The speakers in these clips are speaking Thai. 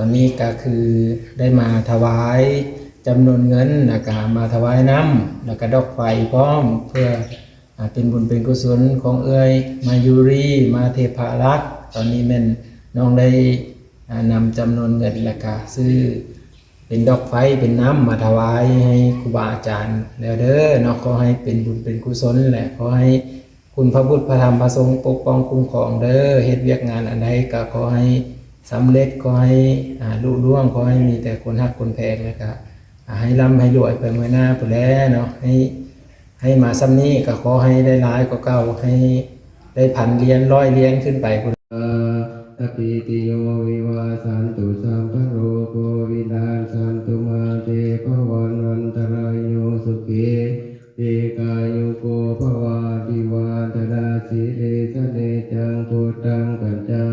อนนี้ก็คือได้มาถวายจำนวนเงินแล้วก็มาถวายน้ำแล้วก็ดอกไฟพร้อมเพื่อเป็นบุญเป็นกุศลของเอ้ยมายูรีมาเทพารักษ์ตอนนี้แม่นน้องได้นำจำนวนเงินแล้วก็ซื้อเป็นดอกไฟเป็นน้ำมาถวายให้ครูบาอาจารย์แล้วเด้อเนาะขอให้เป็นบุญเป็นกุศลแหละขอให้คุณพระพุทธพระธรรมพระสงฆ์ปกป้องคุ้มครองเด้อเฮ็ดเวียกงานอันใดก็ขอให้สำเร็จขอให้ลุล่วงขอให้มีแต่คนฮักคนแพงนะครับให้ร่ำให้รวยไปเมื่อหน้าไปแล้วเนาะให้มาซ้ำนี้ก็ขอให้ได้ร้ายก็เก่าให้ได้พันเรียนร้อยเรียนขึ้นไปตปิติโยวิวาสันตุสัมภโรโควินาสันตุมาเตภวันวันตรายโยสุขีเอกายุโกภวาติวาตนาสิเลสเนจังพุทธังปัญจา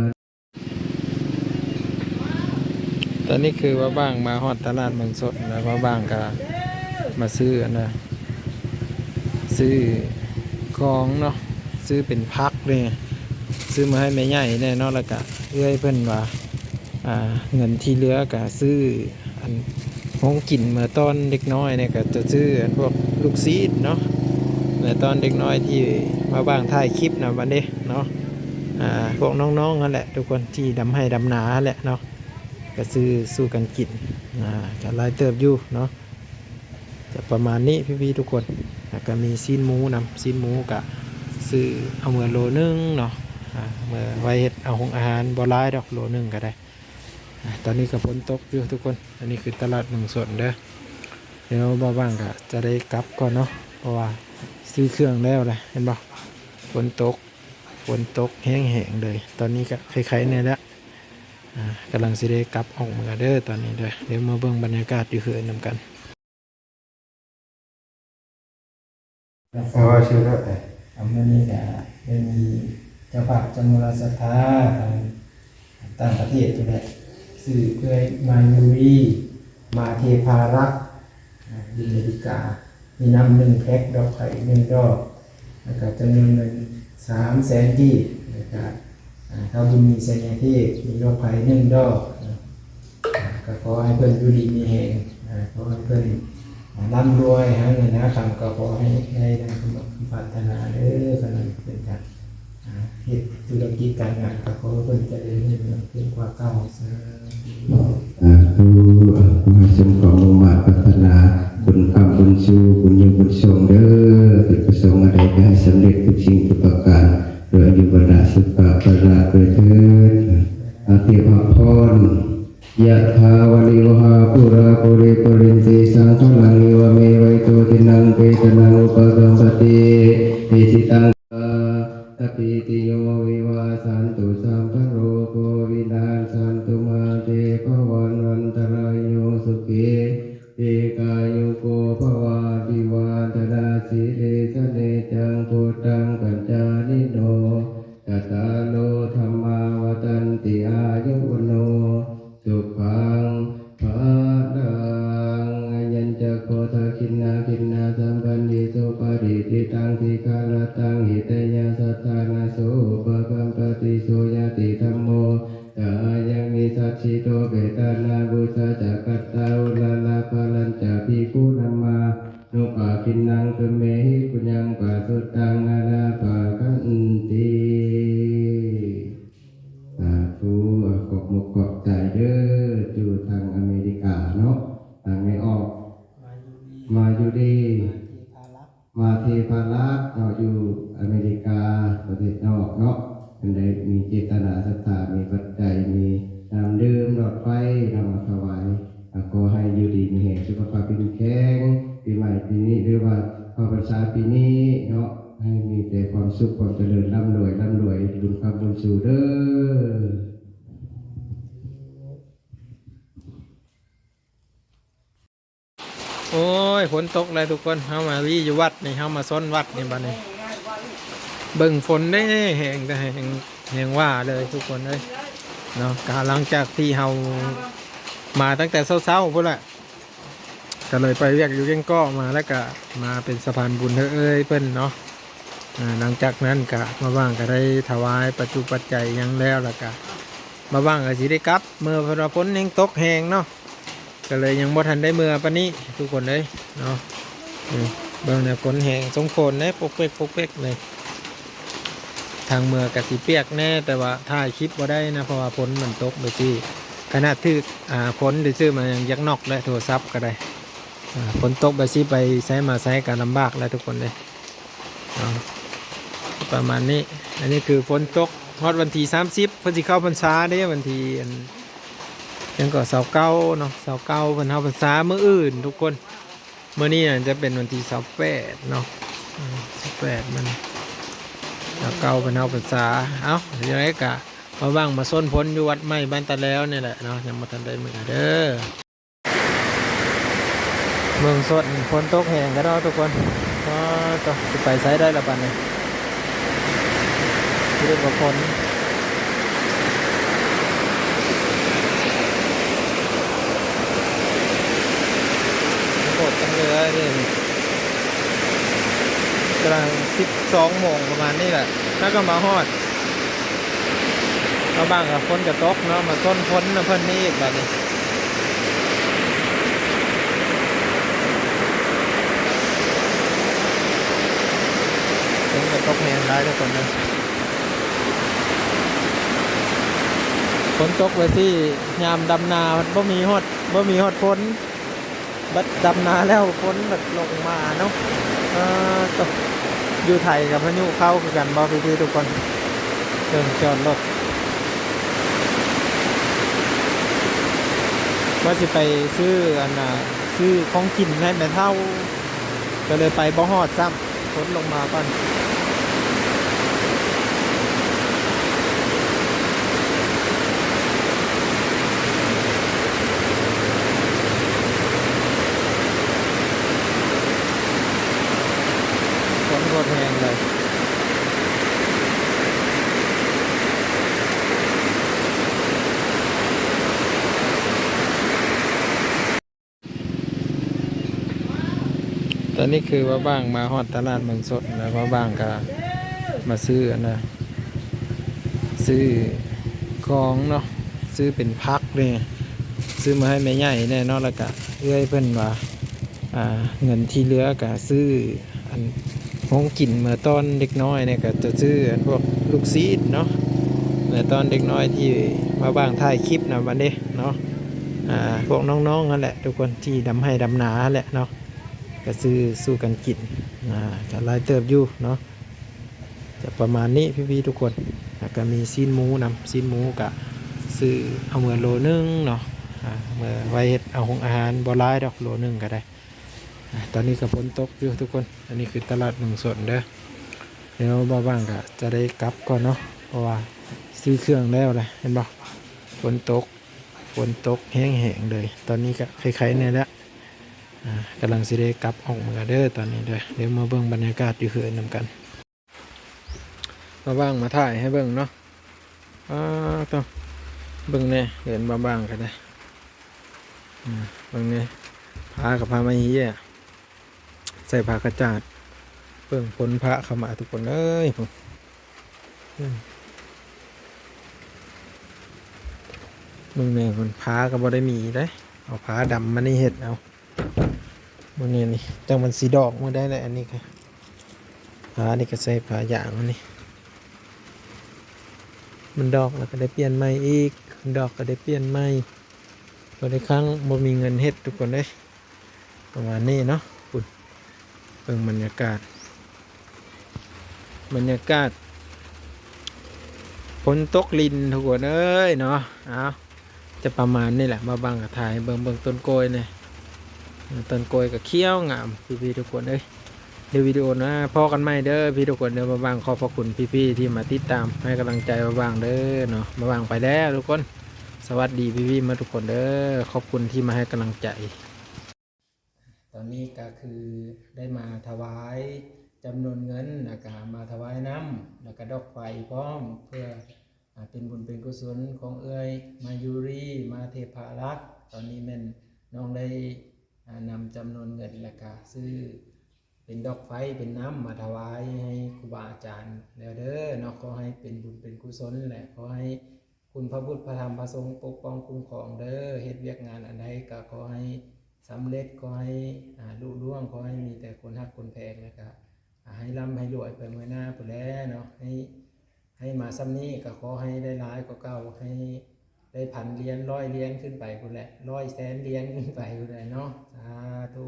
ตอนนี้คือว่าบ้างมาฮอดตลาดเมืองสดแล้วว่าบ้างก็มาซื้อนะซื้อของเนาะซื้อเป็นพักเลยซื้อมาให้แม่ใหญ่แน่นอนแล้วก็เอื้อยเพิ่นว่าเงินที่เหลือก็ซื้ออันของกินเมื่อตอนเด็กน้อยเนี่ยก็จะซื้อพวกลูกซีดเนาะเมื่อตอนเด็กน้อยที่มาบ้างถ่ายคลิปนะวันนี้เนาะพวกน้องๆนั่นแหละทุกคนที่ดำให้ดำนาแหละเนาะก็ซื้อสู้กันกินจะลายเติบอยู่เนาะจะประมาณนี้พี่ๆทุกคนแล้วก็มีซีนหมูนำซีนหมูกะซื้อเอาเมื่อโลนึงเนาะเมื่อไว้เฮ็ดเอาของอาหารบ่หลายดอกโลนึงก็ได้ตอนนี้ก็ฝนตกอยู่ทุกคนอันนี้คือตลาดเมืองสดเด้อเดี๋ยวบ้างก็จะได้กลับก่อนเนาะเพราะว่าซื้อเครื่องแล้วแหละเห็นบ่ฝนตกแห้งๆเลยตอนนี้ก็คล้ายๆเนี่ยแหละกำลังสิได้กลับออกมาเด้อตอนนี้เด้อเดี๋ยวมาเบิ่งบรรยากาศอยู่เฮือนนำกันว่าชื่ออะไรอันนี้ก็ได้มีเจ้าภาพจำนวนศรัทธาต่างประเทศตัวนี้สื่อเพื่อมายูรีมาเทพารักษ์ดินอเมริกามีน้ำ1 แพ็คดอกไข่1 ดอกแล้วก็จำนวนเงิน300,000 กีบนะครับถ้าบุญมีเสน่ห์ที่มีดอกไข่1 ดอกก็ขอให้เพื่อนอยู่ดีมีแห่งขอให้เพื่อนร่ำรวยหาเงินหาคำก็ขอให้ได้ดังสมปรารถนาเด้อขณะเป็นการเหตุธุรกิจการงานก็ขอให้เพื่อนจะได้เงินเพิ่มกว่าเก่าซะให้สมของมุ่งมั่นพัฒนาบุญคำบุญชูบุญยิ่งบุญทรงเด้อเป็นประสงค์อะไรก็ให้สำเร็จทุกสิ่งทุกประการโดยอายุวรรณสุขภาพราโดยเถิดอาเทพพรยะถาวะลิวหาปุราปุริปุรินติสังขลังเอวเมวัยโตตินังเปตนังอุปกัมปติอิสิตังตปิติโยวิวาสันตุสัมภโรโควินาสันตุมาเตภวันวันตรายโยสุขีเอกายุโกภวาติวาตนาสิเลสเนจังพุทธังปัญจานิโนจัตตาโลธรรมาวตันติอายุวโนสุขังภาลังยัญจะโคทาคินนาสัมปันติโสปะริติตังทิคารตังหิตยาสัทธานาโสปะกัมปติโสยติธัมโมจายังมิสัจฉิโตเปตานาบุษาจักขัตตาอุลาลาภลัญจะภิกขุนัมมานุปาคินังตุเมหิปุญญังปัสสุตังนานาภาคันติสาธุขอบมุขขอบใจเด้ออยู่ทางอเมริกาเนาะทางไม่ออกมาอยู่ดีมาเทพารักษ์เนาะอยู่อเมริกาประเทศนอกเนาะเป็นได้มีเจตนาศรัทธามีปัจจัยมีน้ำดื่มหลอดไฟนำมาถวายก็ให้อยู่ดีมีแห่งสุขภาพเป็นแข็งปีใหม่ปีนี้หรือว่าเข้าพรรษาปีนี้เนาะให้มีแต่ความสุขความเจริญร่ำรวยบุญคำบุญสู่เด้อโอ้ยฝนตกเลยทุกคนเฮามารีอยู่วัดนี่เฮามาซ้นวัดนี่บัดนี้เบิ่งฝนได้แห้งแต่แห้งว่าเลยทุกคนเลยเนาะหลังจากที่เฮามาตั้งแต่เช้าๆพุ่นแหละก็เลยไปเรียกอยู่เก่งก้อมาแล้วก็มาเป็นสะพานบุญเอ้ยเพิ่นเนาะหลังจากนั้นก็มาว่างก็ได้ถวายปัจจุปัจจัยยังแล้วก็ม มาบ้างก็สิได้กลับเมื่อเพนว่าฝนยังตกแหงเนาะก็เลยยังบ่ทันได้เมื่อปานนี้ทุกคนเลยเนาะเบิ่งเนี่ยฝนแหงสงฝนเด้ปกเป๊กเลยทางเมื่อก็สิเปียกแน่แต่ว่าถ่ายคลิปบ่ได้นะเพราะว่าฝนมันตกไปสิขนาดที่ฝนได้ซื้อมายังยักนอกและโทรศัพท์ก็ได้ฝนตกไปสิไปใช้มาใช้ก็ลำบากแล้วทุกคนเลยเนาะประมาณนี้อันนี้คือฝนตกฮอดวันที่30เพิ่นสิเข้าพรรษาเด้วันที่ยังก็29เนาะ29เพิ่นเข้าพรรษามื้ออื่นทุกคนมื้อนี้จะเป็นวันที่28เนาะ28มัน29เพิ่นเข้าพรรษาเอ้าจังได๋ก็มาบ้างมาส้นพ้นอยู่วัดใหม่บ้านตะแล้วนี่แหละเนาะยังบ่ทันได้มื้อเด้อเมืองสดฝนตกแห้งก็เนาะทุกคนก็ต้องสิไปไสได้ละบัดนี้สิได้บ่ฝนโคตรจังเลยนี่กำลัง12 โมงประมาณนี้แหละแล้วก็มาฮอดมาบ้างกับฝนจะตกเนาะมาต้นพ้นนะเพิ่นนี่อีกแบบนี้ฝนจะตกแรงได้ทุกคนเลยฝนตกไปที่ยามดำนาบ่มีฮอดฝนบัดดำนาแล้วฝนบัดลงมาเนาะตกอยู่ไทยกับพายุเข้าคือกันบ่พี่ๆทุกคนเดินจอดรถว่าสิไปซื้อซื้อของกินให้แม่เฒ่าก็เลยไปบ่ฮอดซ้ำฝนลงมาก่อนฝนโคตรแรงเลยตอนนี้คือว่าบ้างมาฮอดตลาดเมืองสดแล้วว่าบ้างก็มาซื้อซื้อของเนาะซื้อเป็นพักเลยซื้อมาให้แม่ใหญ่แน่นอนแล้วก็เอื้อยเพิ่นว่าเงินที่เหลือก็ซื้ออันของกินเมื่อตอนเด็กน้อยเนี่ยก็จะซื้อพวกลูกซีดเนาะเมื่อตอนเด็กน้อยที่มาบ้างถ่ายคลิปนะวันนี้เนาะพวกน้องๆนั่นแหละทุกคนที่ดำให้ดำนาแหละเนาะก็ซื้อสู้กันกินจะลายเติบอยู่เนาะจะประมาณนี้พี่ๆทุกคนแล้วก็มีซีนหมูนำซีนหมูกะซื้อเอาเมื่อโลนึงเนาะเมื่อไว้เฮ็ดเอาของอาหารบ่หลายดอกโลนึงก็ได้ตอนนี้ก็ฝนตกอยู่ทุกคนอันนี้คือตลาดเมืองสดเด้อเดี๋ยวบ้างก็จะได้กลับก่อนเนาะเพราะว่าซื้อเครื่องแล้วเลยเห็นบ่ฝนตกแห้งๆเลยตอนนี้ก็คล้ายๆเนี่ยแหละกำลังสิได้กลับออกมาเด้อตอนนี้เด้อเดี๋ยวมาเบิ่งบรรยากาศอยู่เฮือนนำกันมาบ้างมาถ่ายให้เบิ่งเนาะต้องเบิ่งเนี่ยเห็นบ้างกันได้เบิ่งเนี่ยพากับพามาเฮียใส่ผ้ากระจาดเบิ่งพ้นพระเข้ามาทุกคนเอ้ยผมเบิ่งเนี่ยคนพาก็บ่ได้มีได้เอาผ้าดำมานี่เห็ดเอามันนี่จังมันสีดอกมันได้เลยอันนี้ค่ะผ้านี่ก็ใส่ผ้าอย่างมันนี่มันดอกแล้วก็ได้เปลี่ยนใหม่อีกดอกก็ได้เปลี่ยนใหม่พอได้ครั้งบ่มีเงินเฮ็ดทุกคนเลยประมาณนี้เนาะคุณเบิ่งบรรยากาศฝนตกลินทุกคนเอ้ยเนาะเอาจะประมาณนี้แหละมาบังกับถ่ายเบิ่งต้นกล้วยเนี่ยต้นกล้วยกับเขี้ยวงามพี่ๆทุกคนเอ้ยเดี๋ยววิดีโอนะพอกันไหมเด้อพี่ทุกคนเดี๋ยวมาบังขอบพระคุณพี่ๆที่มาติดตามให้กำลังใจมาบังเด้อเนาะมาบังไปแล้วทุกคนสวัสดีพี่ๆมาทุกคนเด้อขอบคุณที่มาให้กำลังใจตอนนี้ก็คือได้มาถวายจำนวนเงินแล้วก็มาถวายน้ำแล้วก็ดอกไฟพร้อมเพื่อเป็นบุญเป็นกุศลของเอ้ยมายูรีมาเทพารักษ์ตอนนี้แม่นน้องได้นำจำนวนเงินแล้วก็ซื้อเป็นดอกไฟเป็นน้ำมาถวายให้ครูบาอาจารย์แล้วเด้อเนาะขอให้เป็นบุญเป็นกุศลแหละขอให้ค คุณพระพุทธพระธรรมพระสงฆ์ปกป้องคุ้มครองเด้อเฮ็ดเวียกงานอันใดก็ขอให้สำเร็จขอให้ลุล่วงขอให้มีแต่คนฮักคนแพงนะครับให้ร่ำให้รวยไปเมื่อหน้าพุ่นแลเนาะให้มาซ้ำนี้ก็ขอให้ได้หลายกว่าเก่าให้ได้1,000 เหรียญ100 เหรียญขึ้นไปพุ่นแหละ100 แสนเหรียญขึ้นไปพุ่นแหละเนาะสาธุ